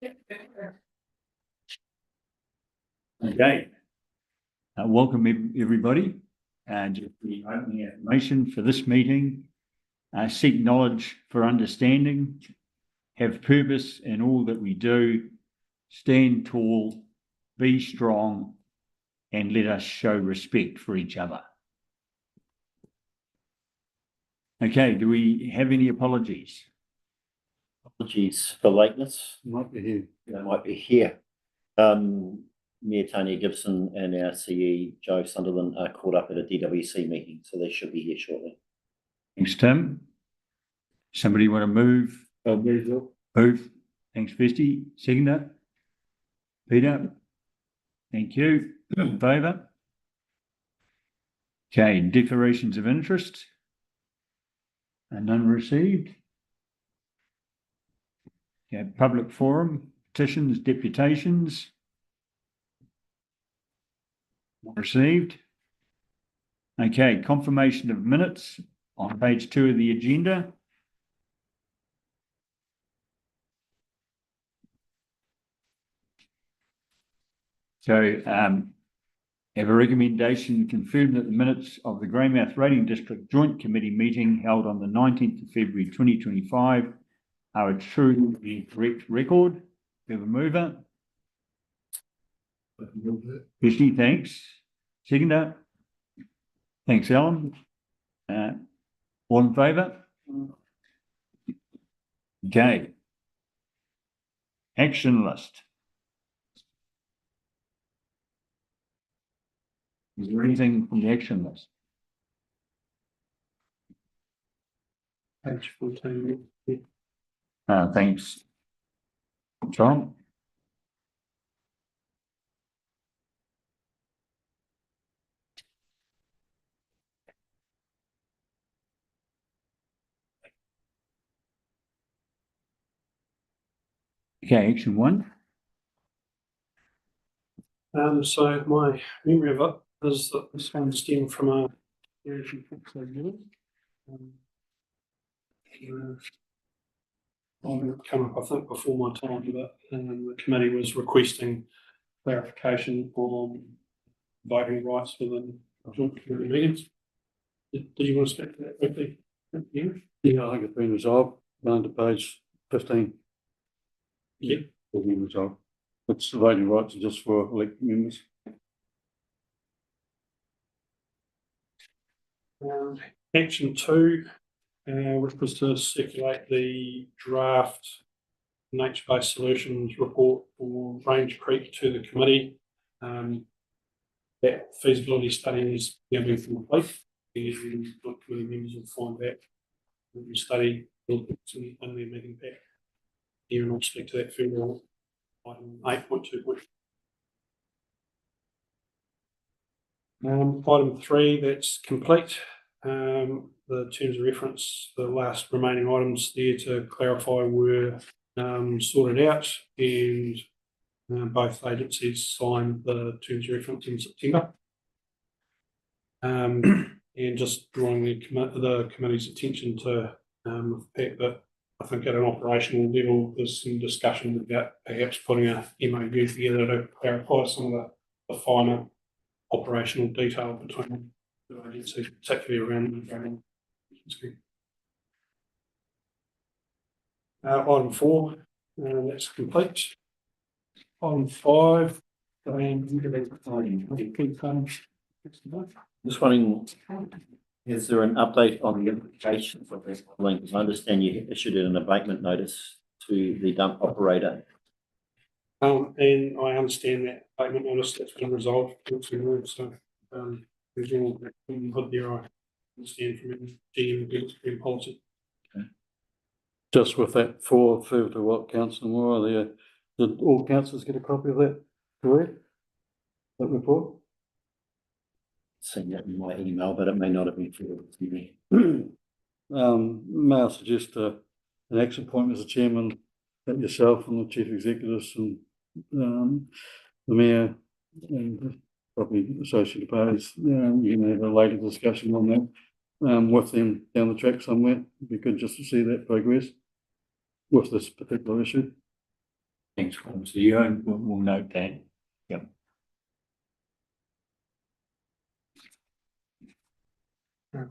Okay. Welcome everybody. Just the opening affirmation for this meeting. Seek knowledge for understanding. Have purpose in all that we do. Stand tall. Be strong. And let us show respect for each other. Okay. Do we have any apologies? Apologies for lateness. Might be here. They might be here. Mayor Tanya Gibson and our CE Joe Sunderland are caught up at a DWC meeting, so they should be here shortly. Thanks, Tim. Somebody want to move? Move. Thanks, Festy. Seconder. Peter. Thank you. In favour? Okay, declarations of interest. And none received. Okay, public forum, petitions, deputations. Received. Okay, confirmation of minutes on page 2 of the agenda. So, have a recommendation confirmed that the minutes of the Greymouth Rating District Joint Committee meeting held on the 19th of February 2025 are a true and correct record. We have a mover. Fishy, thanks. Seconder. Thanks, Alan. All in favour? Okay. Action list. Is there anything from the action list? Page 14. Thanks, Tom. Okay, action 1. So my memory of it is that this one stemmed from a come up, I think, before my time, but the committee was requesting clarification on voting rights within joint committee meetings. Did you want to speak to that quickly? Yeah, I think it's been resolved. Down to page 15. Yeah. It's been resolved. It's the voting rights are just for elected members. Action 2, which was to circulate the draft nature-based solutions report for Range Creek to the committee. That feasibility study is now being complete, and the committee members will find that study in their meeting pack. Here, and I'll speak to that further on item 8.2. Item 3, that's complete. The terms of reference, the last remaining items there to clarify were sorted out, and both agencies signed the terms of reference in September. And just drawing the committee's attention to the fact that I think at an operational level, there's some discussion about perhaps putting a MOU together to clarify some of the finer operational detail between the agencies, particularly around the training. Item 4, that's complete. Item 5, Just wondering, is there an update on the implications of this link? I understand you issued an abatement notice to the dump operator. And I understand that abatement notice that's been resolved. So there's all good there. I understand from GM policy. Okay. Just with that, for further to what Councillor Moore there, did all councillors get a copy of that? Correct? That report? Seen that in my email, but it may not have been forwarded to me. May I suggest an action point, Mr. Chairman, that yourself and the Chief Executives and the Mayor and probably associated parties, you can have a later discussion on that with them down the track somewhere. It'd be good just to see that progress with this particular issue. Thanks, Paul. So you will note that. Yep.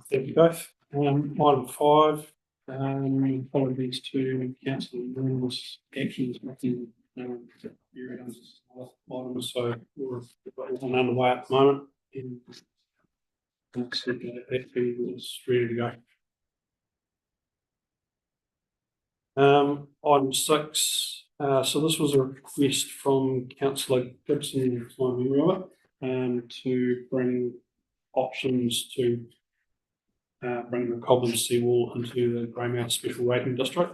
Thank you both. Item 5, apologies to council and numerous actions within area items, so we're on underway at the moment. And like I said, that fee is ready to go. Item 6, so this was a request from Councillor Gibson, if I remember it, to bring options to bring the Cobham seawall into the Greymouth Special Rating District,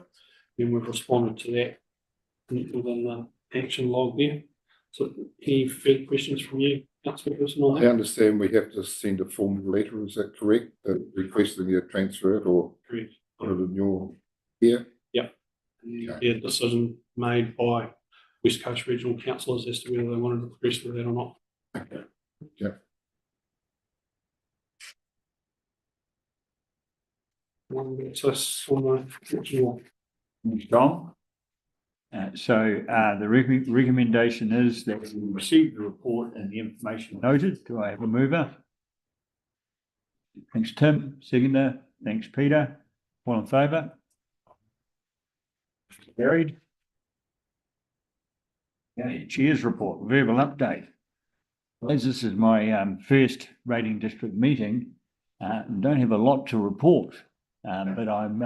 and we've responded to that within the action log there. So, any further questions from you, Councillor Gibson, on I that? understand we have to send a formal letter, is that correct? Requesting you transfer it or Correct. put it in your care? Yeah, decision made by West Coast Regional Councillors as to whether they wanted to progress with that or not. Okay. Yeah. So that's on the original. Thanks, Tom. The recommendation is that we receive the report and the information noted. Do I have a mover? Thanks, Tim. Seconder. Thanks, Peter. All in favour? Carried. Okay, Chair's report, verbal update. As this is my first rating district meeting, don't have a lot to report, but I'm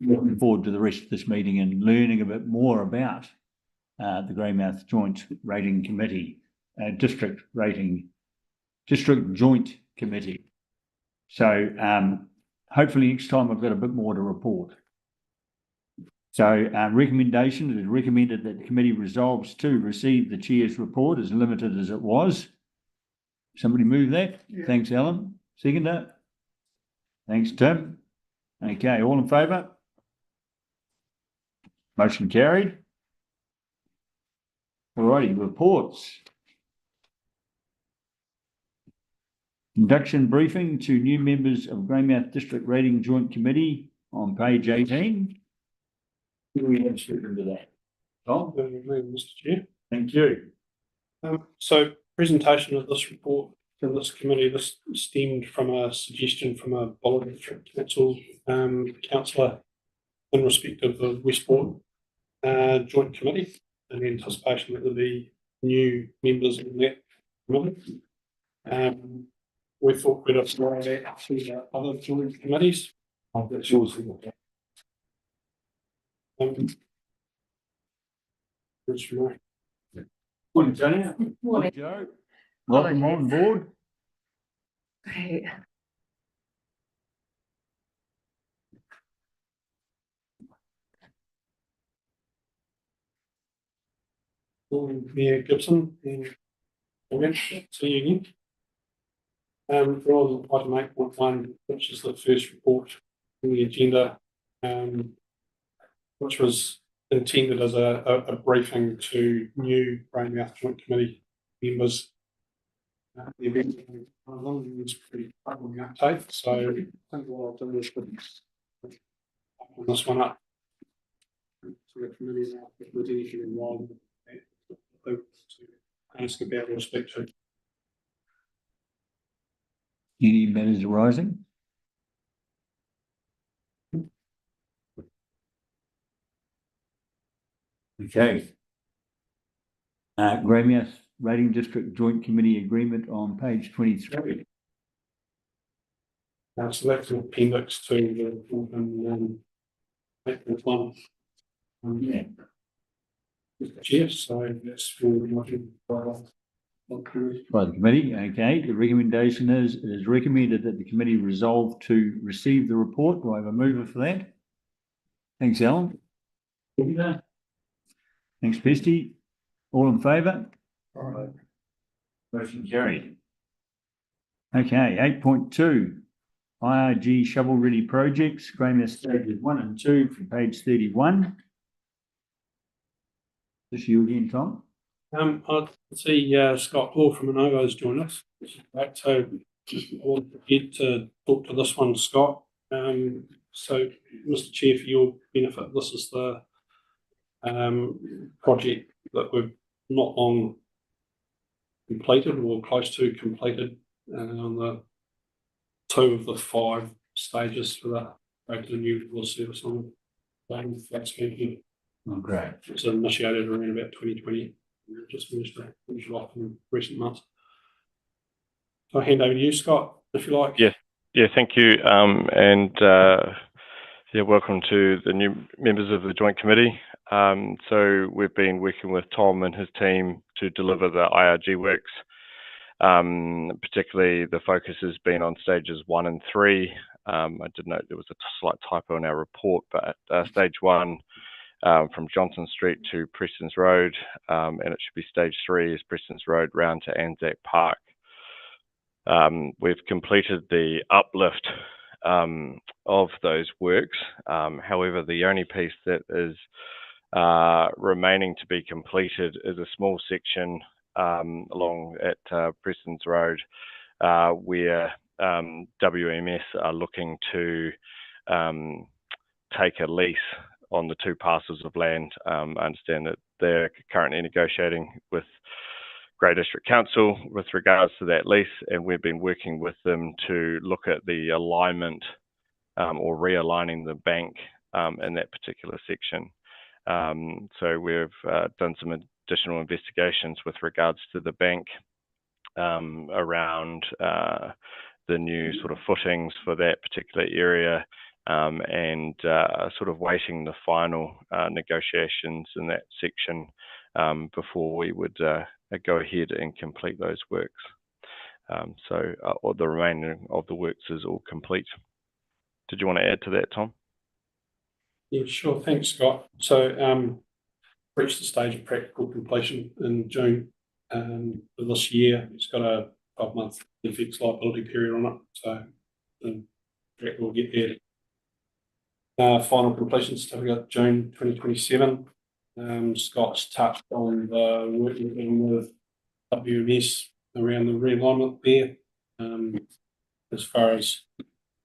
looking forward to the rest of this meeting and learning a bit more about the Greymouth Joint Rating Committee, District Joint Committee. So hopefully next time I've got a bit more to report. So recommendation, it is recommended that the committee resolves to receive the chair's report as limited as it was. Somebody move that? Yeah. Thanks, Alan. Seconder. Thanks, Tim. Okay, all in favour? Motion carried. Alrighty, reports. Induction briefing to new members of Greymouth District Rating Joint Committee on page 18. Do we have to into that? Tom? Mr. Chair. Thank you. So presentation of this report from this committee, this stemmed from a suggestion from a Bolton District Council councillor in respect of the Westport Joint Committee, in anticipation that there'll be new members in that committee. We thought we'd apply that to the other joint committees. That's yours. Which right. Morning, Tanya. Morning. Joe. Welcome on board. Great. Mayor Gibson and see you again. We're on item 8.1, which is the first report in the agenda, which was intended as a briefing to new Greymouth Joint Committee members. The event was pretty on the uptake, so I think what I'll do is put this one up to the committee now if there's anything involved to ask about or respect to. Any matters arising? Okay. Greymouth Rating District Joint Committee Agreement on page 23. So that's an appendix to the one. Yeah. Mr. Chair, so that's for motion By the committee, okay. The recommendation is, it is recommended that the committee resolve to receive the report. Do I have a mover for that? Thanks, Alan. Thanks, Pesty. All in favour? All right. Motion carried. Okay, 8.2. IRG shovel ready projects, Greymouth stages 1 and 2 from page 31. This you again, Tom? I see Scott Hall from Anovo's joined us. Right, so I want to talk to this one, Scott. So, Mr. Chair, for your benefit, this is the project that we've not long completed or close to completed on the 2 of the 5 stages for that to the new water service on that's been Oh, great. it was initiated around about 2020. Just finished it off in recent months. So I'll hand over to you, Scott, if you like. Yeah, thank you. Welcome to the new members of the Joint Committee. So we've been working with Tom and his team to deliver the IRG works. Particularly the focus has been on stages 1 and 3. I did note there was a slight typo in our report, but stage 1 from Johnson Street to Preston's Road, and it should be stage 3 is Preston's Road round to Anzac Park. We've completed the uplift of those works. However, the only piece that is remaining to be completed is a small section along at Preston's Road where WMS are looking to take a lease on the 2 parcels of land. I understand that they're currently negotiating with Grey District Council with regards to that lease, and we've been working with them to look at the alignment or realigning the bank in that particular section. So we've done some additional investigations with regards to the bank around the new sort of footings for that particular area, and sort of waiting the final negotiations in that section before we would go ahead and complete those works. Or the remaining of the works is all complete. Did you want to add to that, Tom? Yeah, sure. Thanks, Scott. So reached the stage of practical completion in June of this year. It's got a 12-month fixed liability period on it, so we'll get there. Final completion certificate June 2027. Scott's touched on the work we're doing with WMS around the realignment there. As far as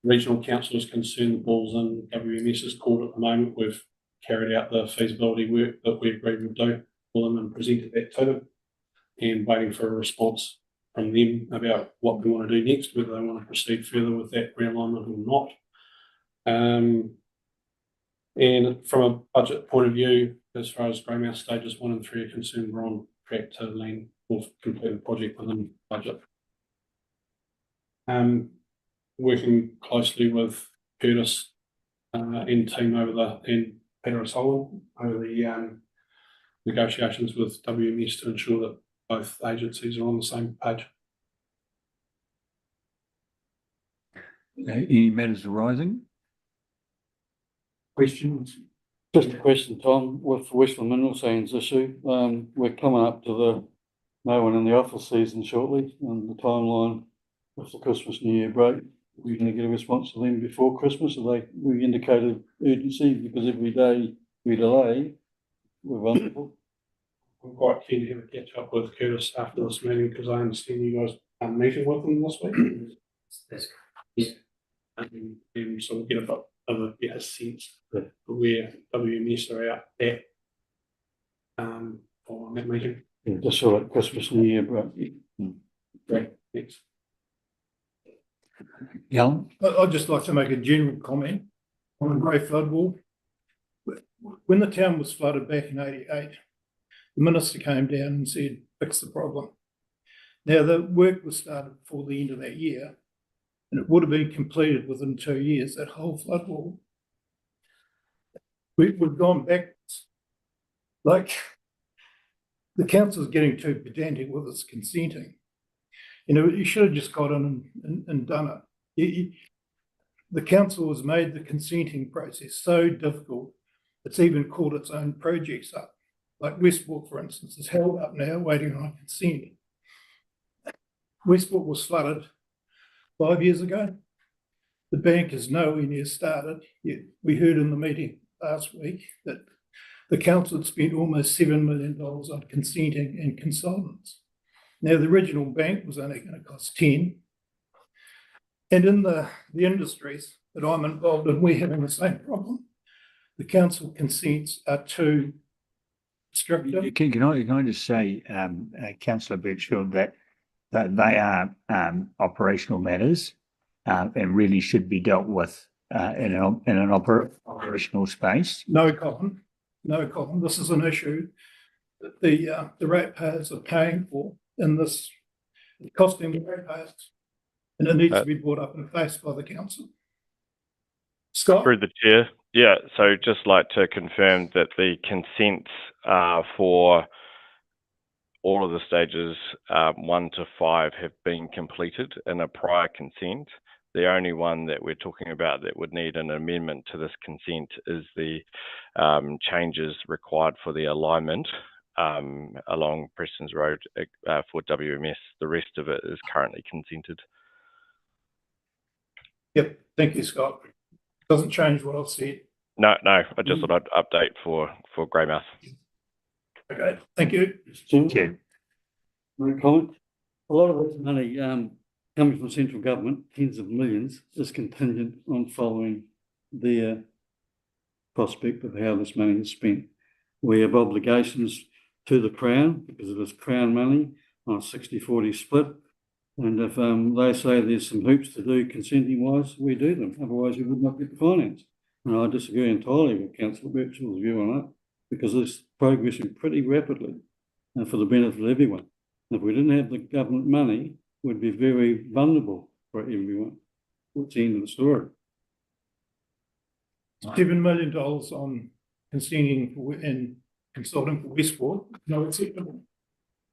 regional council is concerned, the ball's in WMS's court at the moment. We've carried out the feasibility work that we agreed we'd do for them and presented that to them, and waiting for a response from them about what we want to do next, whether they want to proceed further with that realignment or not. And from a budget point of view, as far as Greymouth stages 1 and 3 are concerned, we're on track to land or complete the project within budget. Working closely with Curtis and team and Peter O'Sullivan over the negotiations with WMS to ensure that both agencies are on the same page. Any matters arising? Questions? Just a question, Tom, with the Westland Mineral Sands issue, we're coming up to the mowing in the office season shortly, and the timeline with the Christmas New Year break. We're going to get a response to them before Christmas. We indicated urgency, because every day we delay, we're vulnerable. I'm quite keen to have a catch up with Curtis after this meeting, because I understand you guys are meeting with them this week. That's yeah. And so we'll get a bit of a sense of where WMS are out at on that meeting. Yeah, just so like Christmas New Year break. Great, thanks. Alan? I'd just like to make a general comment on the Grey Flood Wall. When the town was flooded back in '88, the minister came down and said, fix the problem. Now, the work was started before the end of that year, and it would have been completed within 2 years, that whole flood wall. We've gone backwards. Like, the council's getting too pedantic with its consenting. You know, you should have just got in and done it. The council has made the consenting process so difficult, it's even called its own projects up. Like Westport, for instance, is held up now waiting on consent. Westport was flooded 5 years ago. The bank is nowhere near started yet. We heard in the meeting last week that the council had spent almost $7 million on consenting and consultants. Now, the original bank was only going to cost 10. And in the industries that I'm involved in, we're having the same problem. The council consents are too structure. Can I just say, councillor Birchfield, that they are operational matters and really should be dealt with in an operational space. No, Colin, no, Colin, this is an issue that the ratepayers are paying for in this, costing the ratepayers. And it needs to be brought up and faced by the council. Scott? Through the chair. Yeah, so just like to confirm that the consents for all of the stages 1 to 5 have been completed in a prior consent. The only one that we're talking about that would need an amendment to this consent is the changes required for the alignment along Preston's Road for WMS. The rest of it is currently consented. Yep, thank you, Scott. Doesn't change what I've said. No, I just thought I'd update for Greymouth. Okay, thank you. Chair. My comment. A lot of this money coming from central government, tens of millions, is contingent on following their prospect of how this money is spent. We have obligations to the Crown because it is Crown money on a 60-40 split. And if they say there's some hoops to do consenting wise, we do them. Otherwise, we would not get the finance. And I disagree entirely with Councillor Birchall's view on that, because it's progressing pretty rapidly and for the benefit of everyone. And if we didn't have the government money, we'd be very vulnerable for everyone. That's the end of the story. $7 million on consenting and consulting for Westport, no acceptable.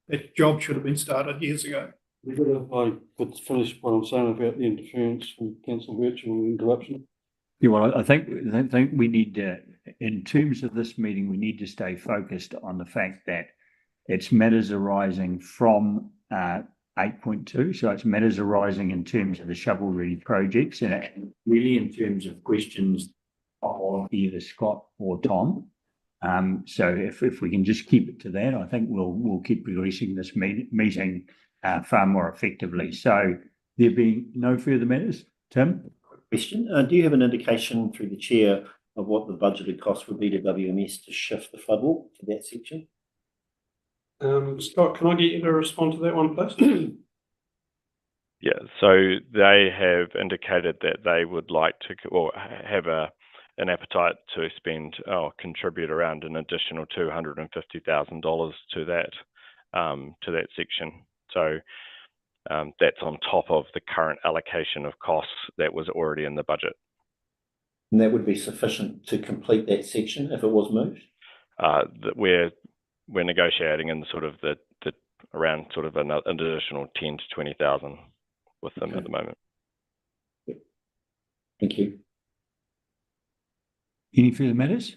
That job should have been started years ago. If I could finish what I'm saying about the interference from Councillor Birchall and interruption. Yeah, well, I think we need to, in terms of this meeting, we need to stay focused on the fact that it's matters arising from 8.2. So it's matters arising in terms of the shovel-ready projects and really in terms of questions of either Scott or Tom. So if we can just keep it to that, I think we'll keep progressing this meeting far more effectively. So there being no further matters, Tim? Question. Do you have an indication through the chair of what the budgeted cost would be to WMS to shift the floodwall to that section? Scott, can I get you to respond to that one, please? Yeah, so they have indicated that they would like to, or have an appetite to spend or contribute around an additional $250,000 to that section. So that's on top of the current allocation of costs that was already in the budget. And that would be sufficient to complete that section if it was moved? We're negotiating in sort of the around sort of an additional 10 to 20,000 with them at the moment. Thank you. Any further matters?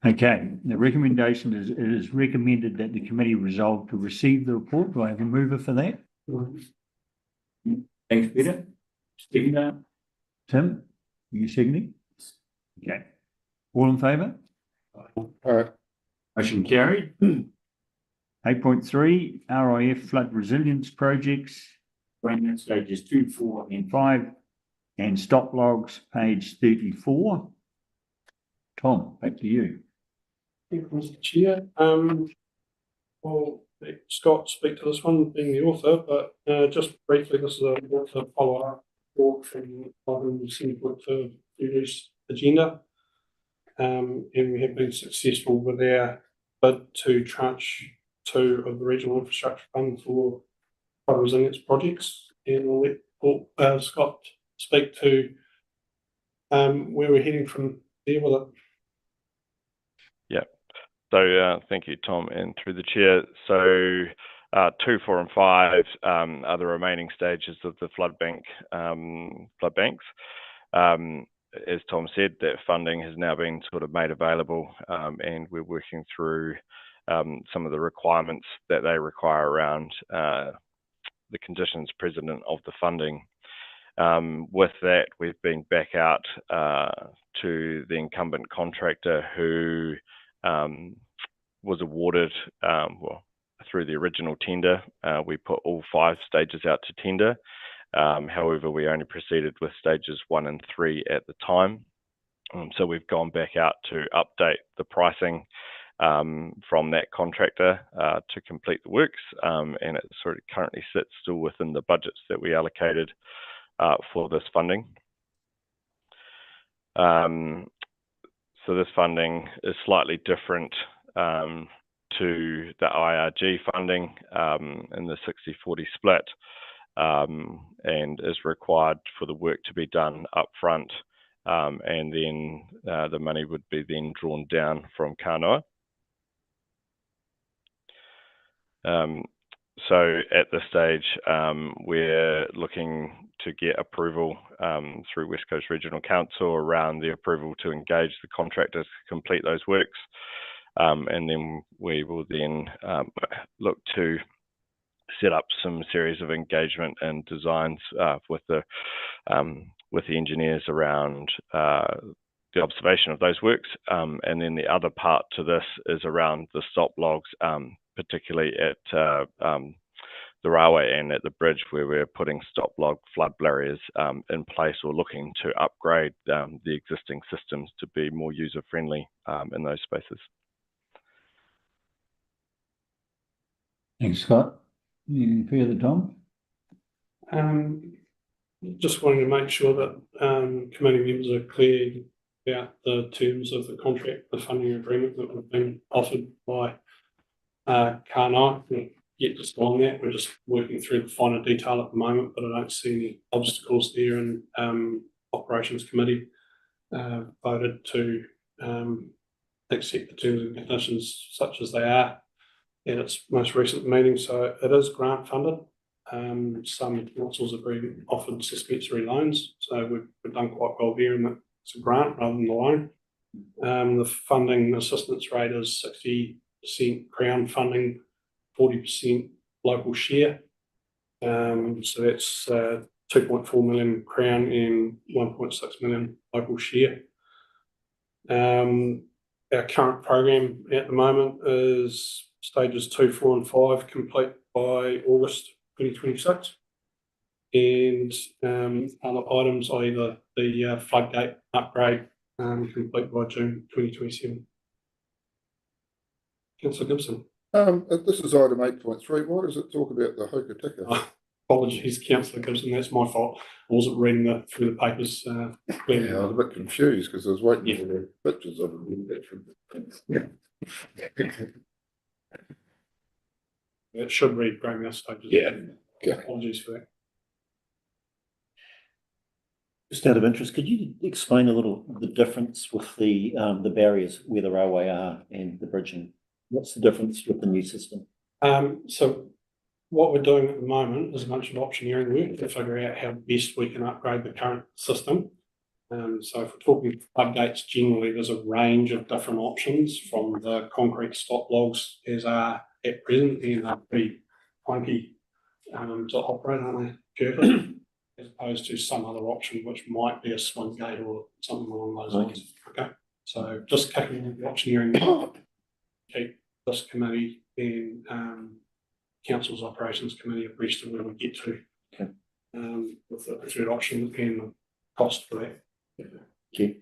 Okay, the recommendation is, it is recommended that the committee resolve to receive the report. Do I have a mover for that? Thanks, Peter. Seconder. Tim, are you seconding? Okay. All in favour? All right. Motion carried. 8.3, RIF flood resilience projects, Greymouth stages 2, 4 and 5, and stop logs, page 34. Tom, back to you. Thank you, Mr. Chair. I'll let Scott speak to this one, being the author, but just briefly, this is a follow-up report from items input for today's agenda. And we have been successful with our bid to tranche 2 of the Regional Infrastructure Fund for flood resilience projects. And I'll let Scott speak to where we're heading from there with it. Yeah. So thank you, Tom, and through the chair. So 2, 4 and 5 are the remaining stages of the flood banks. As Tom said, that funding has now been sort of made available, and we're working through some of the requirements that they require around the conditions precedent of the funding. With that, we've been back out to the incumbent contractor who was awarded, through the original tender. We put all 5 stages out to tender. However, we only proceeded with stages 1 and 3 at the time. So we've gone back out to update the pricing from that contractor to complete the works, and it sort of currently sits still within the budgets that we allocated for this funding. So this funding is slightly different to the IRG funding in the 60-40 split, and is required for the work to be done up front, and then the money would be then drawn down from Kanoa. So at this stage, we're looking to get approval through West Coast Regional Council around the approval to engage the contractors to complete those works. And then we will then look to set up some series of engagement and designs with the engineers around the observation of those works. And then the other part to this is around the stop logs, particularly at the railway and at the bridge, where we're putting stop log flood barriers in place, or looking to upgrade the existing systems to be more user friendly in those spaces. Thanks, Scott. Anything further, Tom? Just wanting to make sure that committee members are clear about the terms of the contract, the funding agreement that we've been offered by Kanoa. We'll get just on that. We're just working through the finer detail at the moment, but I don't see any obstacles there, and Operations Committee voted to accept the terms and conditions such as they are at its most recent meeting. So it is grant funded. Some councils have been offered suspensory loans, so we've done quite well there in that it's a grant rather than a loan. The funding assistance rate is 60% Crown funding, 40% local share. So that's 2.4 million Crown and 1.6 million local share. Our current program at the moment is stages 2, 4 and 5 complete by August 2026, and other items, i.e. the floodgate upgrade, complete by June 2027. Councillor Gibson. This is item 8.3. Why does it talk about the Hokitika? Apologies, Councillor Gibson, that's my fault. I wasn't reading through the papers clearly. Yeah, I was a bit confused because I was waiting for the pictures of it. It should read Greymouth stages. Yeah. Okay. Apologies for that. Just out of interest, could you explain a little the difference with the barriers where the railway are and the bridging? What's the difference with the new system? So what we're doing at the moment is a bunch of optioneering work to figure out how best we can upgrade the current system. So if we're talking floodgates generally, there's a range of different options, from the concrete stop logs as are at present, and they're pretty clunky to operate, aren't they, Kirk? As opposed to some other option which might be a swing gate or something along those lines. Okay, so just kicking the optioneering, keep this committee and Council's Operations Committee abreast of where we get to. Okay. With the preferred option and the cost for that. Okay.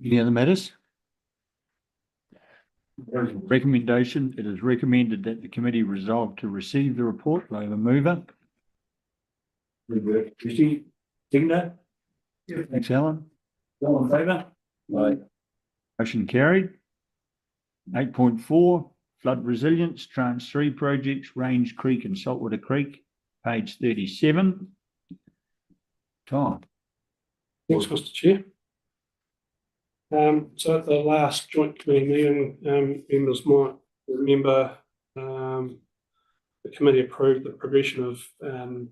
Any other matters? Recommendation: it is recommended that the committee resolve to receive the report. Do I have a mover? Christie, Digna? Yeah. Thanks, Alan. All in favour? Right. Motion carried. 8.4, flood resilience, tranche 3 projects, Range Creek and Saltwater Creek, page 37. Tom. Thanks, Mr. Chair. So at the last joint committee meeting, members might remember the committee approved the progression of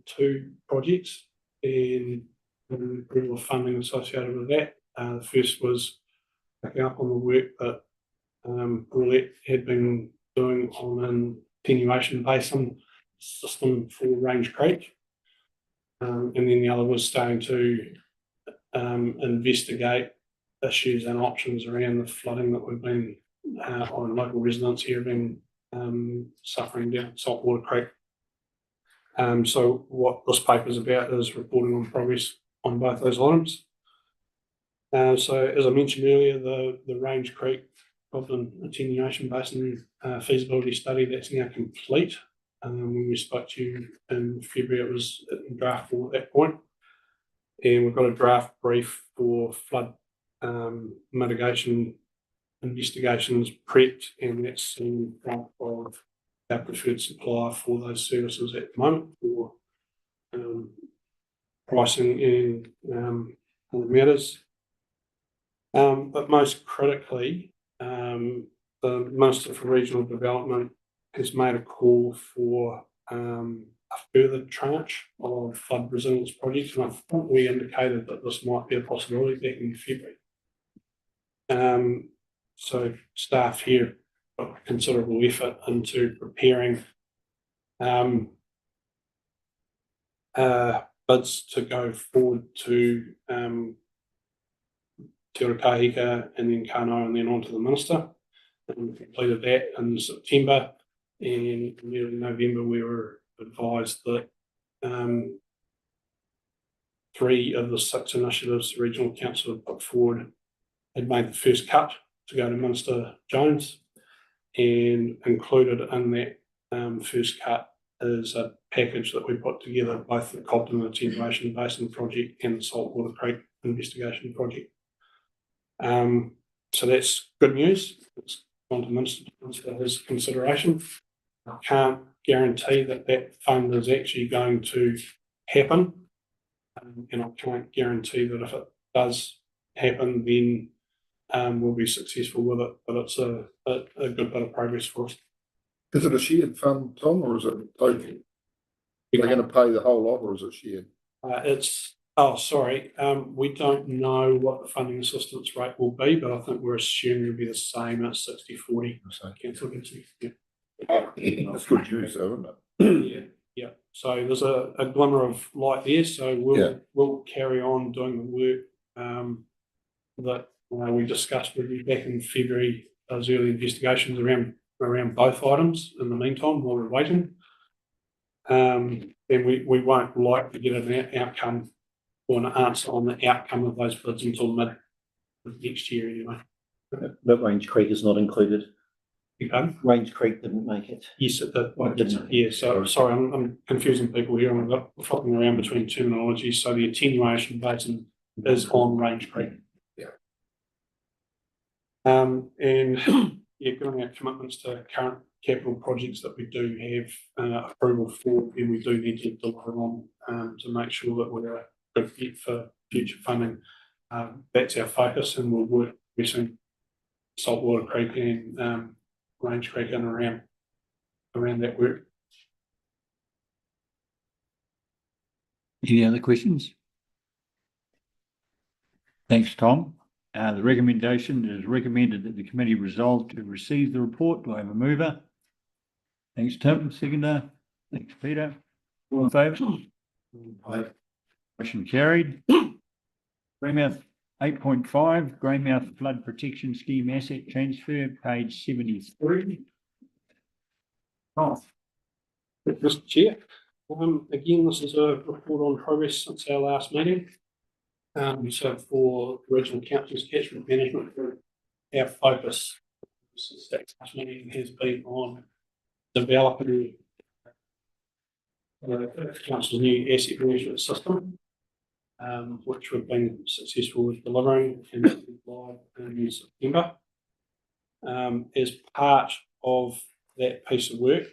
2 projects and approval of funding associated with that. The first was picking up on the work that Roulette had been doing on an attenuation basin system for Range Creek. And then the other was starting to investigate issues and options around the flooding that we've been, on local residents here have been suffering down Saltwater Creek. So what this paper is about is reporting on progress on both those items. So as I mentioned earlier, the Range Creek Goblin Attenuation Basin feasibility study, that's now complete. When we spoke to you in February, it was in draft form at that point. And we've got a draft brief for flood mitigation investigations prepped, and that's in front of our preferred supplier for those services at the moment for pricing and other matters. But most critically, the Minister for Regional Development has made a call for a further tranche of flood resilience projects, and I think we indicated that this might be a possibility back in February. So staff here put considerable effort into preparing bids to go forward to Te Ora Kahika and then Kano and then on to the Minister. And we completed that in September, and in early November we were advised that 3 of the 6 initiatives the Regional Council had put forward had made the first cut to go to Minister Jones, and included in that first cut is a package that we put together, both the Cobden Attenuation Basin project and the Saltwater Creek investigation project. So that's good news. It's gone to Minister Jones for his consideration. I can't guarantee that that fund is actually going to happen, and I can't guarantee that if it does happen, then we'll be successful with it, but it's a good bit of progress for us. Is it a shared fund, Tom, or is it total? Are they going to pay the whole lot, or is it shared? We don't know what the funding assistance rate will be, but I think we're assuming it'll be the same at 60-40. That's good news, though, isn't it? Yeah. So there's a glimmer of light there. So we'll carry on doing the work that we discussed with you back in February. Those early investigations around both items in the meantime while we're waiting. And we won't like to get an outcome or an answer on the outcome of those bids until mid of next year anyway. But Range Creek is not included. Okay. Range Creek didn't make it. Yes, it did. Oh, it didn't. Yeah, so sorry, I'm confusing people here. I'm flopping around between terminology. So the attenuation basin is on Range Creek. Yeah. And given our commitments to current capital projects that we do have approval for, and we do need to deliver on to make sure that we're a good fit for future funding. That's our focus, and we'll work between Saltwater Creek and Range Creek and around that work. Any other questions? Thanks, Tom. The recommendation is recommended that the committee resolve to receive the report. Do I have a mover? Thanks, Tim. Seconder. Thanks, Peter. All in favour? Aye. Motion carried. Greymouth 8.5, Greymouth Flood Protection Scheme Asset Transfer, page 73. Oh, Mr. Chair, again, this is a report on progress since our last meeting. So for Regional Council's catchment management, our focus since that last meeting has been on developing the Council's new asset management system, which we've been successful with delivering and live in September. As part of that piece of work,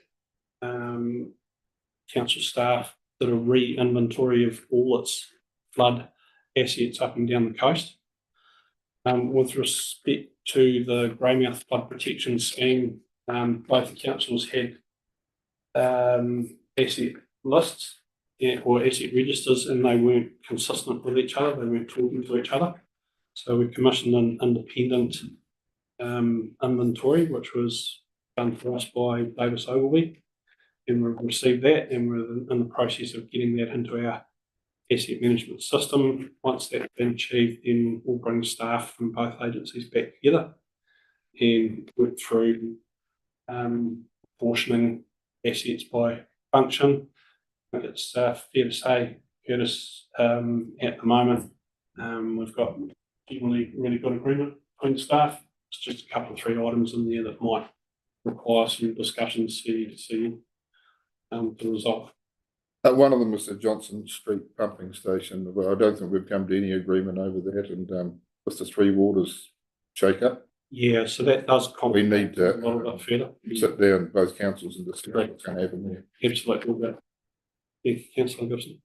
Council staff did a re-inventory of all its flood assets up and down the coast. With respect to the Greymouth Flood Protection Scheme, both the councils had asset lists or asset registers, and they weren't consistent with each other. They weren't talking to each other. So we commissioned an independent inventory, which was done for us by Davis Ogilvy, and we've received that, and we're in the process of getting that into our asset management system. Once that's been achieved, then we'll bring staff from both agencies back together and work through portioning assets by function. I think it's fair to say, Curtis, at the moment, we've got generally really good agreement between staff. It's just a couple of 3 items in there that might require some discussions for you to see to resolve. One of them was the Johnson Street pumping station. Well, I don't think we've come to any agreement over that, and with the Three Waters shake-up, Yeah, so that does we need a to little bit further. sit down, both councils, and discuss what's going to happen there. Absolutely. We'll go. Thank you, Councillor Gibson.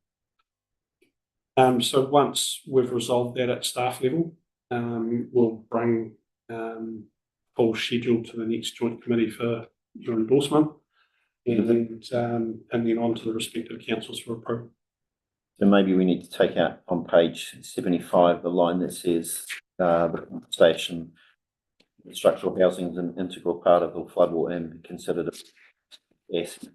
So once we've resolved that at staff level, we'll bring full schedule to the next joint committee for your endorsement, and then on to the respective councils for approval. So maybe we need to take out on page 75 the line that says the station structural housing is an integral part of the floodwall and be considered a asset.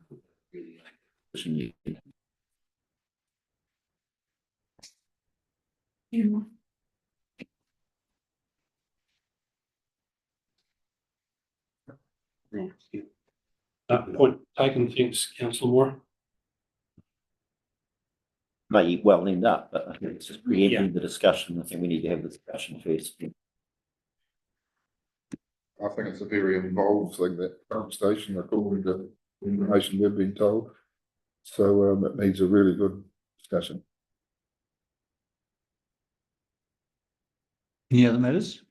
Point taken. Thanks, Councillor Moore. May well end up, but I think it's just preempting the discussion. I think we need to have the discussion first. I think it's a very involved thing, that pump station, according to the information we've been told. So it needs a really good discussion. Any other matters?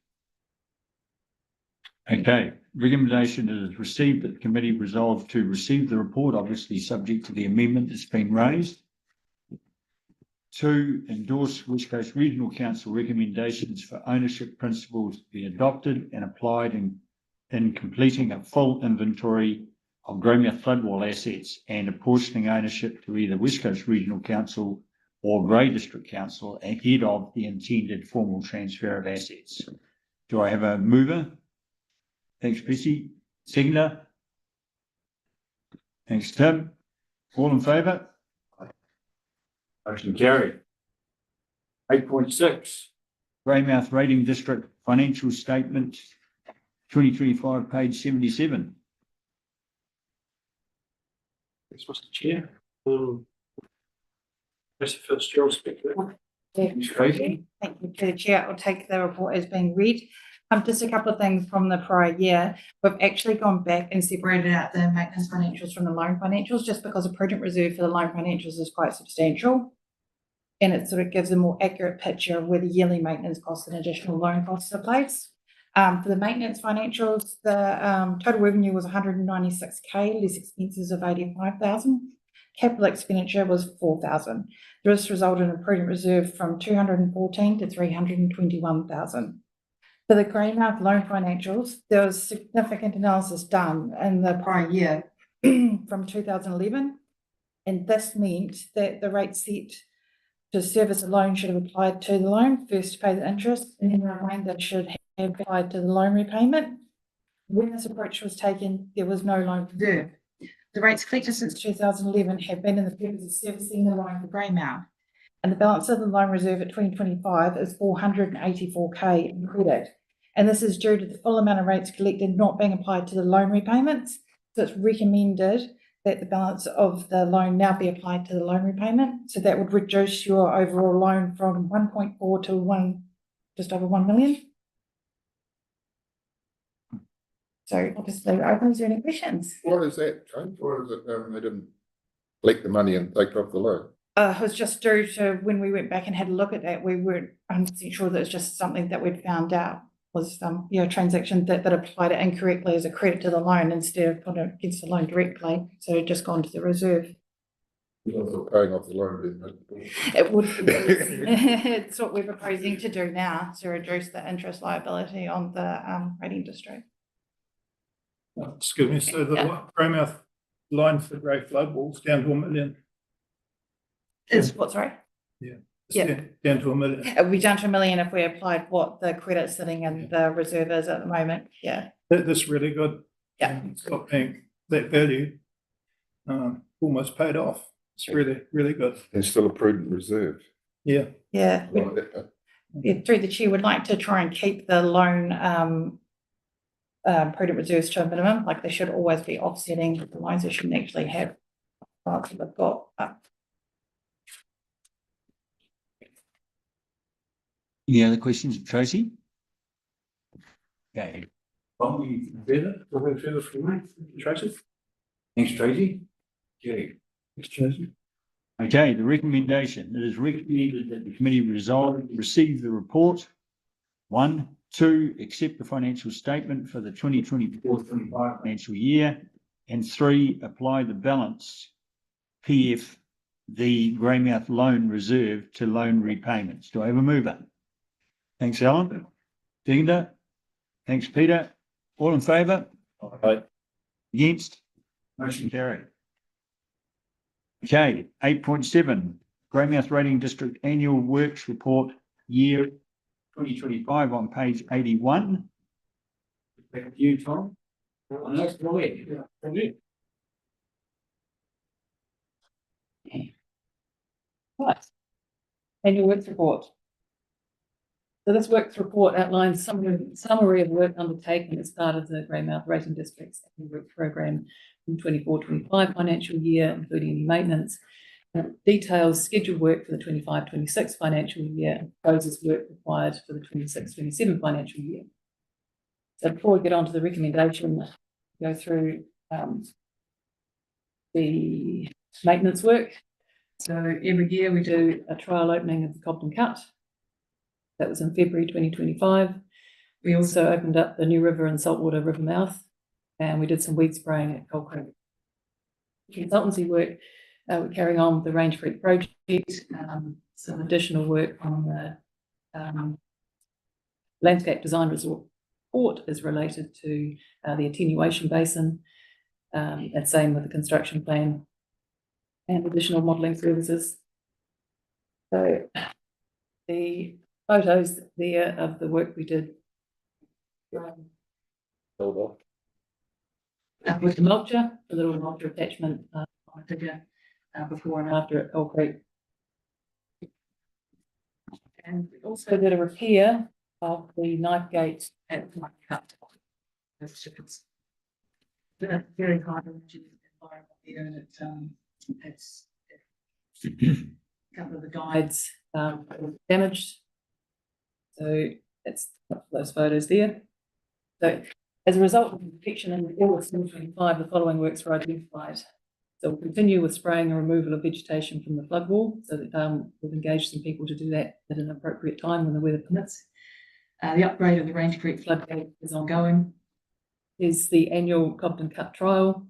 Okay, recommendation is received that the committee resolved to receive the report, obviously subject to the amendment that's been raised. 2, endorse West Coast Regional Council recommendations for ownership principles to be adopted and applied in completing a full inventory of Greymouth floodwall assets and apportioning ownership to either West Coast Regional Council or Grey District Council ahead of the intended formal transfer of assets. Do I have a mover? Thanks, Chrissy. Seconder? Thanks, Tim. All in favour? Motion carried. 8.6, Greymouth Rating District Financial Statement, 2025, page 77. Thanks, Mr. Chair. Mr. Fitzgerald, speak to that. Thank you, to the Chair. I'll take the report as being read. Just a couple of things from the prior year. We've actually gone back and separated out the maintenance financials from the loan financials, just because the prudent reserve for the loan financials is quite substantial. And it sort of gives a more accurate picture of where the yearly maintenance costs and additional loan costs are placed. For the maintenance financials, the total revenue was 196k, less expenses of 85,000. Capital expenditure was 4,000. This resulted in a prudent reserve from 214 to 321,000. For the Greymouth loan financials, there was significant analysis done in the prior year from 2011, and this meant that the rate set to service a loan should have applied to the loan, first to pay the interest, and then the remainder should have applied to the loan repayment. When this approach was taken, there was no loan reserve. The rates collected since 2011 have been in the purpose of servicing the loan for Greymouth, and the balance of the loan reserve at 2025 is 484k in credit. And this is due to the full amount of rates collected not being applied to the loan repayments. So it's recommended that the balance of the loan now be applied to the loan repayment. So that would reduce your overall loan from 1.4 to just over 1 million. So obviously, is there any questions? What is that, James? Or is it they didn't collect the money and take it off the loan? It was just due to when we went back and had a look at that, we weren't 100% sure that it's just something that we'd found out was a transaction that applied it incorrectly as a credit to the loan instead of putting it against the loan directly. So it just gone to the reserve. Paying off the loan, It would be. It's what we're proposing to do now to reduce the interest liability on the rating district. Excuse me, so the Greymouth line for grey flood walls down to 1 million. It's what, sorry? Down to 1 million. It would be down to 1 million if we applied what the credit sitting in the reserve is at the moment. Yeah. That's really good. Yeah. It's not being that value almost paid off. It's really, really good. There's still a prudent reserve. Yeah. Yeah. Through the chair, would like to try and keep the loan prudent reserves to a minimum. Like they should always be offsetting the loans. They shouldn't actually have that they've got. Any other questions, Tracy? Okay. Well, we further? Nothing further from me, Tracy? Thanks, Tracy. Okay. Thanks, Jason. Okay, the recommendation, it is recommended that the committee resolve, receive the report. 1, 2, accept the financial statement for the 2024-25 financial year. And 3, apply the balance PF, the Greymouth loan reserve to loan repayments. Do I have a mover? Thanks, Alan. Dinda. Thanks, Peter. All in favour? Aye. Against? Motion carried. Okay, 8.7, Greymouth Rating District Annual Works Report Year 2025 on page 81. Back to you, Tom. Right. Annual works report. So this works report outlines summary of work undertaken as part of the Greymouth Rating District's annual work program from 24-25 financial year, including any maintenance. Details scheduled work for the 25-26 financial year and proposes work required for the 26-27 financial year. So before we get on to the recommendation, go through the maintenance work. So every year we do a trial opening of the Cobden Cut. That was in February 2025. We also opened up the New River and Saltwater River mouth, and we did some weed spraying at Coal Creek. Consultancy work, we're carrying on with the Range Creek project, some additional work on the landscape design report is related to the attenuation basin, and same with the construction plan and additional modelling services. So the photos there of the work we did with the mulcher, the little mulcher attachment on a figure before and after at Coal Creek. And we also did a repair of the knife gate at the Cut. It's a very high energy environment there, and it's a couple of the guides were damaged. So that's those photos there. So as a result of the infection in August 2025, the following works were identified. So we'll continue with spraying and removal of vegetation from the flood wall. So that we've engaged some people to do that at an appropriate time when the weather permits. The upgrade of the Range Creek floodgate is ongoing. Is the annual Cobden Cut trial,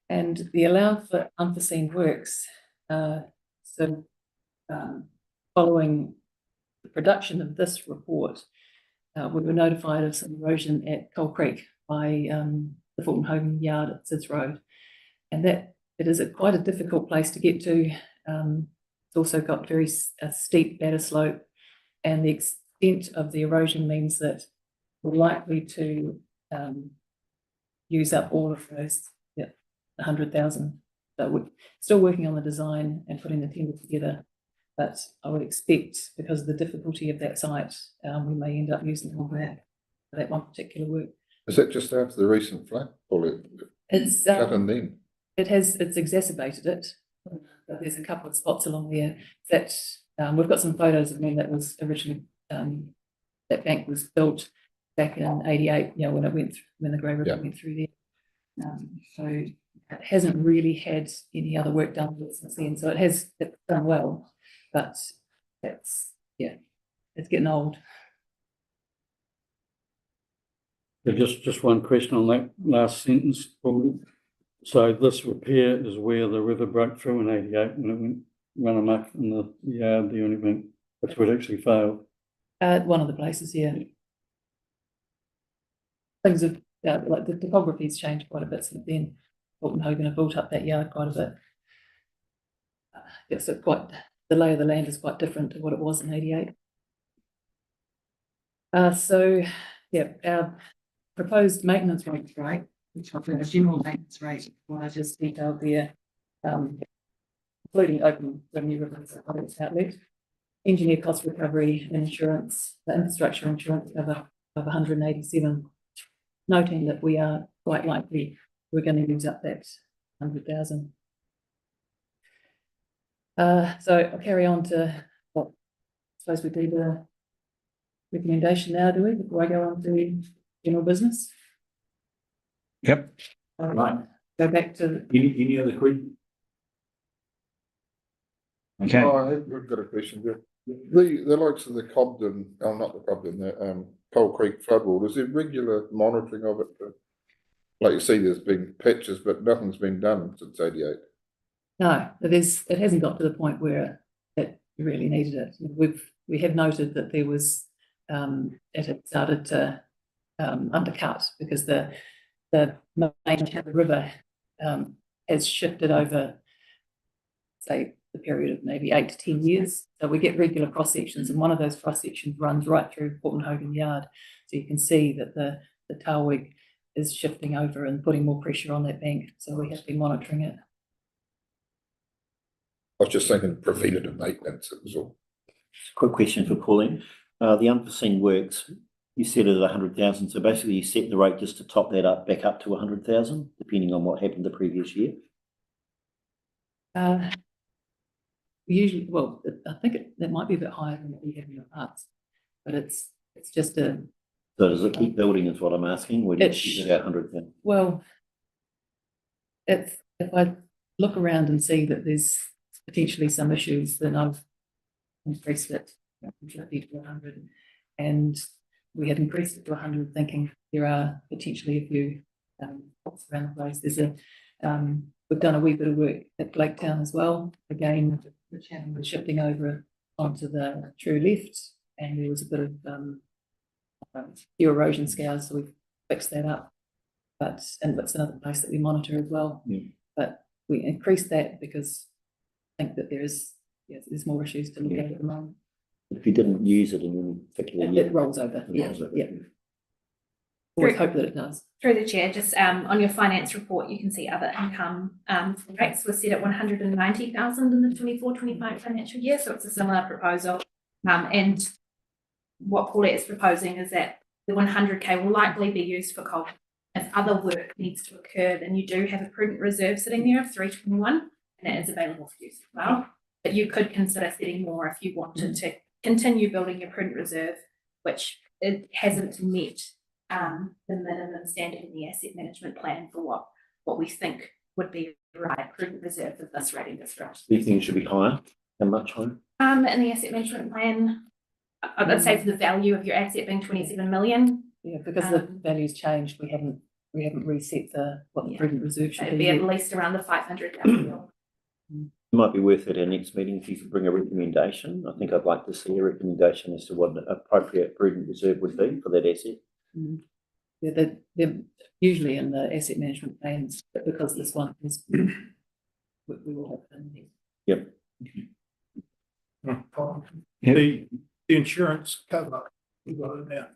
and the allowed for unforeseen works. Following the production of this report, we were notified of some erosion at Coal Creek by the Fulton Hogan Yard at Sids Road, and that it is quite a difficult place to get to. It's also got very steep better slope, and the extent of the erosion means that we're likely to use up all of those 100,000. So we're still working on the design and putting the tender together, but I would expect, because of the difficulty of that site, we may end up using all that for that one particular work. Is that just after the recent flood or It's cut and then? it's exacerbated it. But there's a couple of spots along there that we've got some photos of when that was originally that bank was built back in '88. You know, when the Grey River went through there. So it hasn't really had any other work done since then. So it's done well, but it's getting old. Just one question on that last sentence. So this repair is where the river broke through in '88 when it went run amok in the yard there and everything. That's where it actually failed. One of the places, yeah. Things have like the topography's changed quite a bit since then. Fulton Hogan have built up that yard quite a bit. So the lay of the land is quite different to what it was in '88. So yeah, our proposed maintenance rate, right, which I've got a general maintenance rate, what I just detailed there, including open revenue reference outlet, engineer cost recovery and insurance, the infrastructure insurance cover of 187, noting that we are quite likely we're going to use up that 100,000. So I'll carry on to what I suppose we do recommendation now, do we, before I go on to general business? Yep. Right. Go back to, Any other questions? Okay, Oh, I've got a question there. The likes of the Cobden, oh, not the Cobden, the Pole Creek floodwall, is there regular monitoring of it? Like you see, there's been patches, but nothing's been done since '88. no, it hasn't got to the point where it really needed it. We have noted that there was, it had started to undercut because the main river has shifted over, say, the period of maybe 8 to 10 years. So we get regular cross sections, and one of those cross sections runs right through Portenhogan Yard. So you can see that the towwig is shifting over and putting more pressure on that bank. So we have been monitoring it. I was just thinking preventative maintenance, it was all. Quick question for Pauline. The unforeseen works, you set it at 100,000. So basically you set the rate just to top that up, back up to 100,000, depending on what happened the previous year. Usually, well, I think that might be a bit higher than what we have in the past, but it's just a. So does it keep building is what I'm asking? Or do you keep it at 100,000? Well, if I look around and see that there's potentially some issues, then I've increased it from 50 to 100, and we had increased it to 100, thinking there are potentially a few faults around the place. There's a we've done a wee bit of work at Blaketown as well. Again, the channel was shifting over onto the true left, and there was a bit of few erosion scours, so we've fixed that up. And that's another place that we monitor as well. Yeah. But we increased that because I think that there's more issues to look at the moment. If you didn't use it in any particular year. It rolls over. It rolls over. Yeah. Always hope that it does. Through the chair, just on your finance report, you can see other income rates were set at 190,000 in the 24-25 financial year. So it's a similar proposal. And what Paulette is proposing is that the 100K will likely be used for coal. If other work needs to occur, then you do have a prudent reserve sitting there of 321, and that is available for use as well. But you could consider setting more if you wanted to continue building your prudent reserve, which it hasn't met the minimum standard in the asset management plan for what we think would be the right prudent reserve of this rating district. Do you think it should be higher? How much higher? In the asset management plan, I would say for the value of your asset being 27 million. Yeah, because the value's changed, we haven't reset what the prudent reserve should It'd be. be at least around the 500,000. It might be worth it at our next meeting if you could bring a recommendation. I think I'd like to see a recommendation as to what an appropriate prudent reserve would be for that asset. Yeah, they're usually in the asset management plans, but because this one is, we will have them there. Yep. The insurance cover, we've got it now.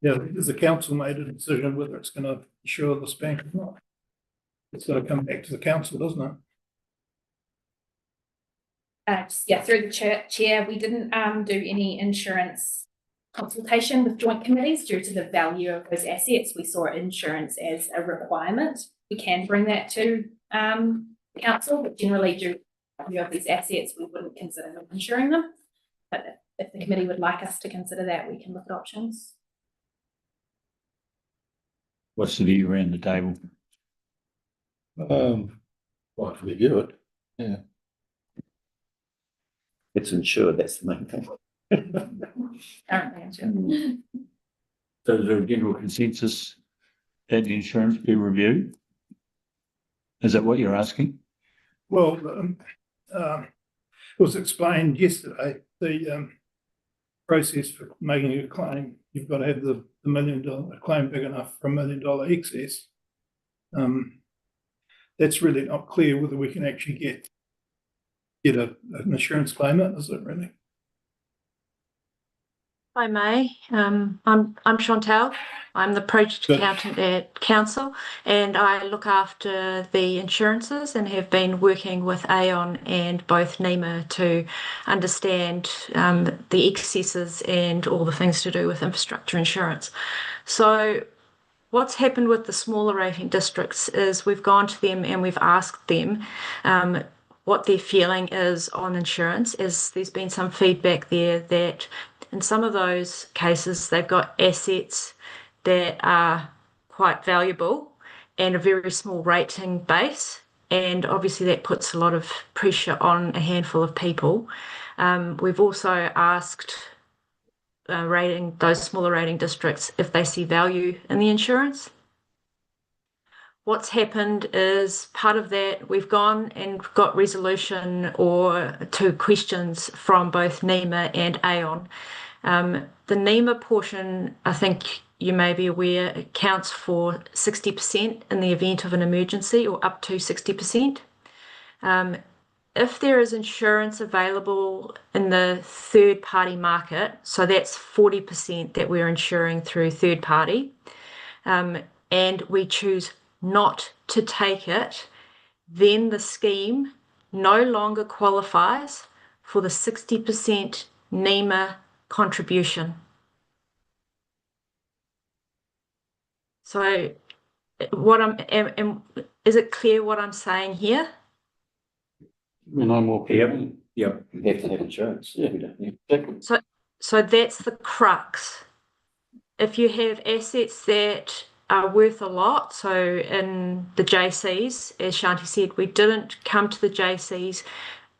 Yeah, has the council made a decision whether it's going to insure this bank or not? It's got to come back to the council, doesn't it? Through the chair, we didn't do any insurance consultation with joint committees due to the value of those assets. We saw insurance as a requirement. We can bring that to the council, but generally due to the value of these assets, we wouldn't consider insuring them. But if the committee would like us to consider that, we can look at options. what's the view around the table? Like to review it, yeah. It's insured, that's the main thing. Currently insured. So is there a general consensus that the insurance be reviewed? Is that what you're asking? Well, it was explained yesterday, the process for making a claim, you've got to have the $1 million claim big enough for $1 million excess. That's really not clear whether we can actually get an insurance claim in, is it really? Hi, May. I'm Chantal. I'm the project accountant at council, and I look after the insurances and have been working with Aon and both NEMA to understand the excesses and all the things to do with infrastructure insurance. So what's happened with the smaller rating districts is we've gone to them and we've asked them what their feeling is on insurance, as there's been some feedback there that in some of those cases, they've got assets that are quite valuable and a very small rating base. And obviously that puts a lot of pressure on a handful of people. We've also asked those smaller rating districts if they see value in the insurance. What's happened is part of that, we've gone and got resolution or to questions from both NEMA and Aon. The NEMA portion, I think you may be aware, accounts for 60% in the event of an emergency, or up to 60%. If there is insurance available in the third party market, so that's 40% that we're insuring through third party, and we choose not to take it, then the scheme no longer qualifies for the 60% NEMA contribution. So is it clear what I'm saying here? No more. Yep. You have to have insurance. Yeah. Exactly. So that's the crux. If you have assets that are worth a lot, so in the JCs, as Shanti said, we didn't come to the JCs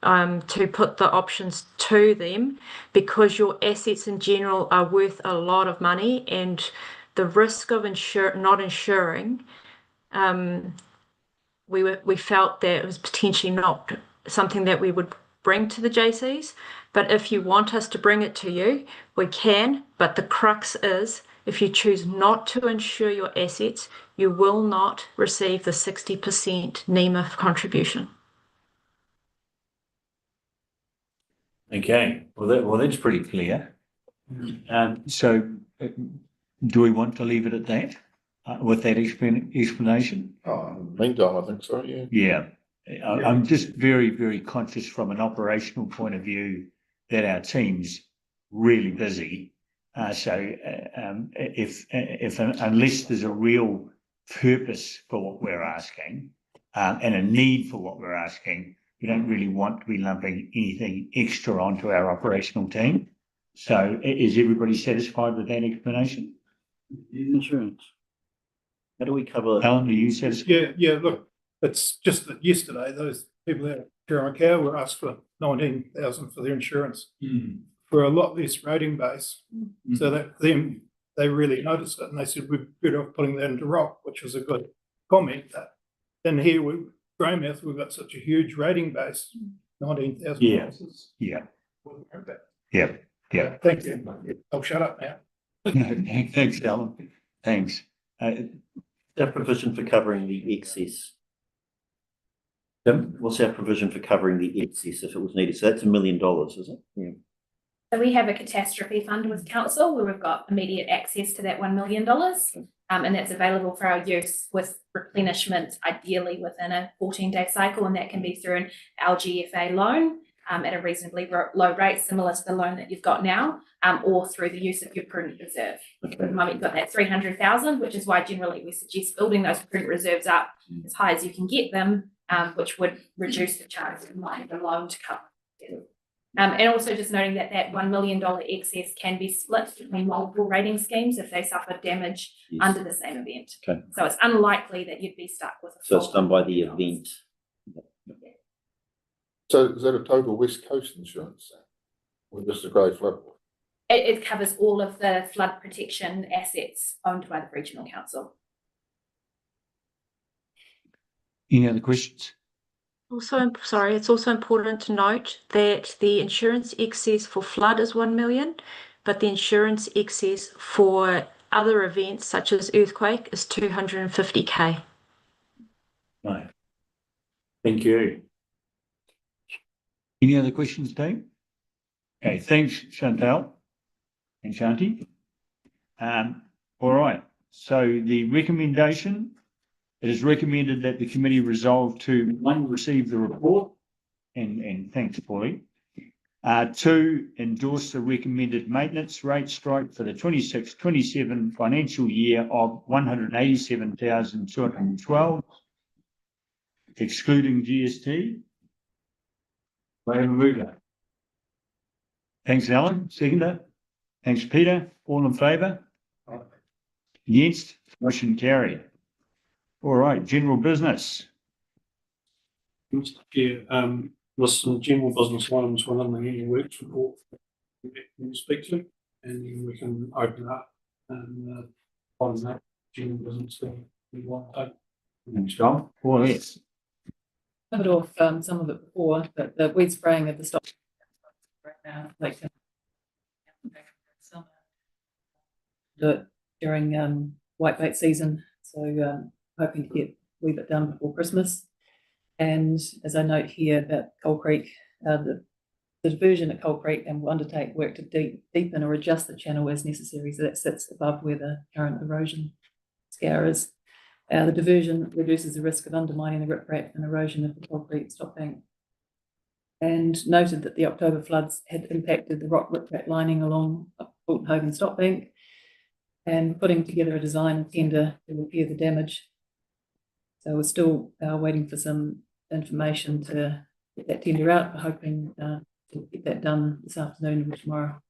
to put the options to them because your assets in general are worth a lot of money, and the risk of not insuring, we felt that it was potentially not something that we would bring to the JCs. But if you want us to bring it to you, we can. But the crux is, if you choose not to insure your assets, you will not receive the 60% NEMA contribution. Okay, well, that's pretty clear. So do we want to leave it at that, with that explanation? Meantime, I think so, yeah. Yeah, I'm just very, very conscious from an operational point of view that our team's really busy. Unless there's a real purpose for what we're asking, and a need for what we're asking, we don't really want to be lumping anything extra onto our operational team. So is everybody satisfied with that explanation? Insurance. How do we cover? Alan, are you satisfied? Yeah, look, it's just that yesterday, those people out of Kirramakau were asked for 19,000 for their insurance. For a lot less rating base. So that they really noticed it, and they said we're better off putting that into rock, which was a good comment. Then here Greymouth, we've got such a huge rating base, 19,000. Yeah. Thank you. I'll shut up now. Thanks, Alan. Thanks. Our provision for covering the excess. What's our provision for covering the excess if it was needed? So that's $1 million, is it? Yeah. So we have a catastrophe fund with council where we've got immediate access to that $1 million, and that's available for our use with replenishment, ideally within a 14-day cycle, and that can be through an LGFA loan at a reasonably low rate, similar to the loan that you've got now, or through the use of your prudent reserve. At the moment, you've got that 300,000, which is why generally we suggest building those prudent reserves up as high as you can get them, which would reduce the charge of the loan to cover. And also just noting that that $1 million excess can be split between multiple rating schemes if they suffer damage under the same event. Okay. So it's unlikely that you'd be stuck with a So it's done by the event. So is that a total West Coast insurance or just a grey flood? It covers all of the flood protection assets owned by the regional council. Any other questions? It's also important to note that the insurance excess for flood is 1 million, but the insurance excess for other events such as earthquake is 250K. No. Thank you. Any other questions, Dave? Okay, thanks, Chantal and Shanti. All right, so the recommendation, it is recommended that the committee resolve to, 1, receive the report, and thanks, Paulie. 2, endorse the recommended maintenance rate strike for the 26-27 financial year of 187,212, excluding GST. Wave a mover. Thanks, Alan. Seconder. Thanks, Peter. All in favour? Against? Motion carried. All right, general business. Mr. Chair, there's some general business items within the annual works report we can speak to, and then we can open up and on that general business that we want to take. Thanks, Tom. All yes. Covered off some of it before, but the weed spraying of the stock right now, like summer, do it during whitebait season. So hoping to get a wee bit done before Christmas. And as I note here that Coal Creek, the diversion at Coal Creek, and will undertake work to deepen or adjust the channel as necessary, so that sits above where the current erosion scour is. The diversion reduces the risk of undermining the riprap and erosion of the Coal Creek stop bank. And noted that the October floods had impacted the rock riprap lining along Fulton Hogan stop bank, and putting together a design and tender to repair the damage. So we're still waiting for some information to get that tender out. We're hoping to get that done this afternoon or tomorrow.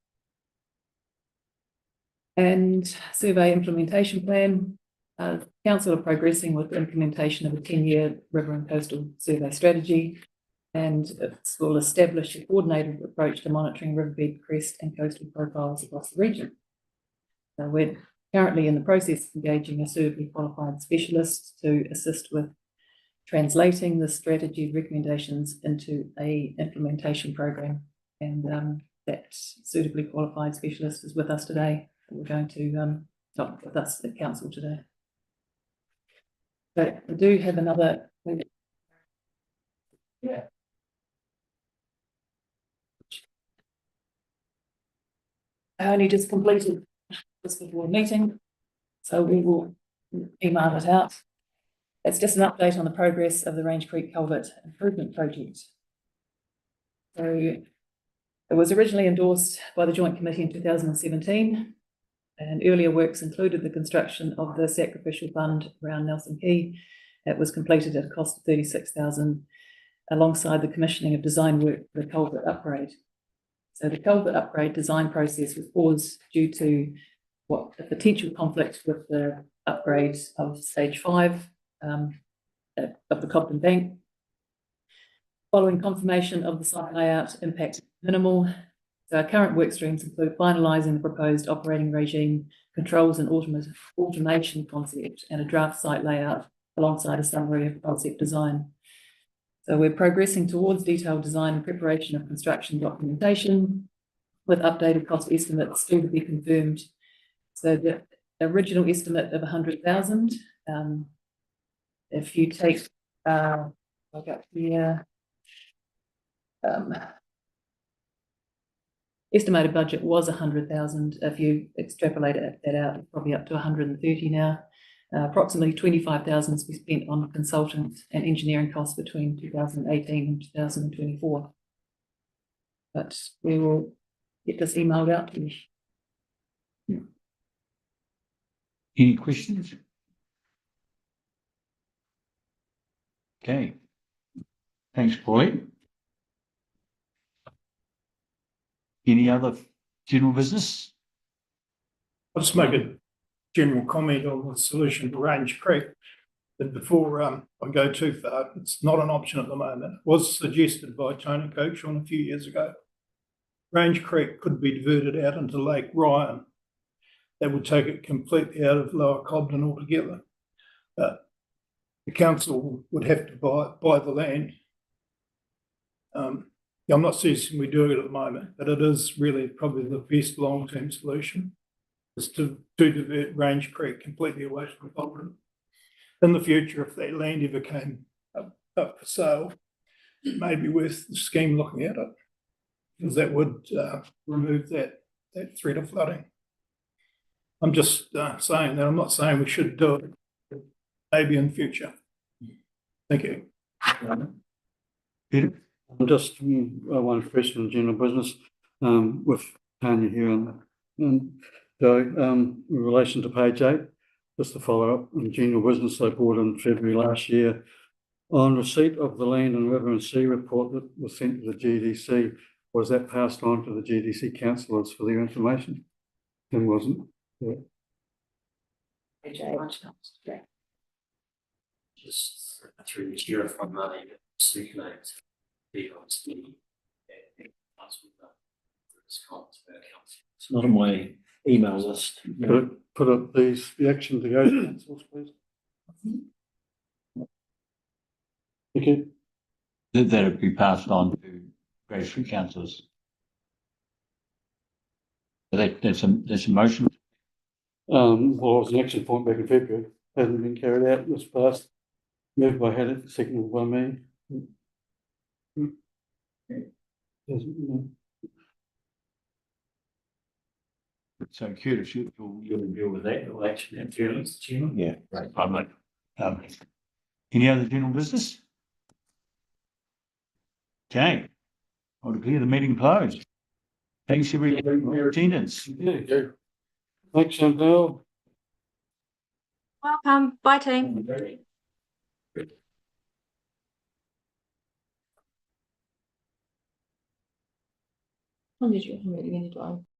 And survey implementation plan. Council are progressing with the implementation of a 10-year river and coastal survey strategy, and it will establish a coordinated approach to monitoring riverbed crest and coastal profiles across the region. So we're currently in the process of engaging a suitably qualified specialist to assist with translating the strategy recommendations into a implementation program. And that suitably qualified specialist is with us today. We're going to talk with us at council today. But we do have another. Yeah. I only just completed this board meeting, so we will email it out. It's just an update on the progress of the Range Creek Culvert Improvement Project. So it was originally endorsed by the Joint Committee in 2017, and earlier works included the construction of the sacrificial fund around Nelson Key. It was completed at a cost of $36,000, alongside the commissioning of design work for the culvert upgrade. So the culvert upgrade design process was paused due to a potential conflict with the upgrade of stage 5 of the Cobden Bank. Following confirmation of the site layout, impact minimal. So our current work streams include finalising the proposed operating regime, controls and automation concept, and a draft site layout alongside a summary of concept design. So we're progressing towards detailed design and preparation of construction documentation, with updated cost estimates still to be confirmed. So the original estimate of 100,000, if you take, I'll go here, estimated budget was 100,000. If you extrapolate that out, it's probably up to 130 now. Approximately 25,000 has been spent on consultant and engineering costs between 2018 and 2024. But we will get this emailed out to you. Any questions? Okay. Thanks, Pauline. Any other general business? I'll just make a general comment on the solution to Range Creek. But before I go too far, it's not an option at the moment. It was suggested by Tony Coachon a few years ago. Range Creek could be diverted out into Lake Ryan. That would take it completely out of Lower Cobden altogether. But the council would have to buy the land. I'm not suggesting we do it at the moment, but it is really probably the best long-term solution, is to divert Range Creek completely away from Cobden. In the future, if that land ever came up for sale, it may be worth the scheme looking at it, because that would remove that threat of flooding. I'm just saying that. I'm not saying we should do it, maybe in the future. Thank you. Peter? Just one question in general business with Tanya here and Joe, in relation to page 8, just to follow up on general business they brought in February last year. On receipt of the Land and River and Sea report that was sent to the GDC, was that passed on to the GDC councillors for their information? Tim wasn't. Yeah. Just through the chair from money that circulate the honesty. It's not on my email list. Put up these, the action to go to councils, please. Okay, That'll be passed on to graduate councillors. That's a motion. well, it was an action point back in February, hasn't been carried out, it was passed. Moved by Hannah, seconded by me. So Curtis, you'll deal with that, you'll action that, Curtis. Yeah. Right, public. Any other general business? Okay, I'll declare the meeting closed. Thanks everybody for your attendance. Yeah. Thanks, Chantal. Welcome. Bye, team. How did you? How many do I?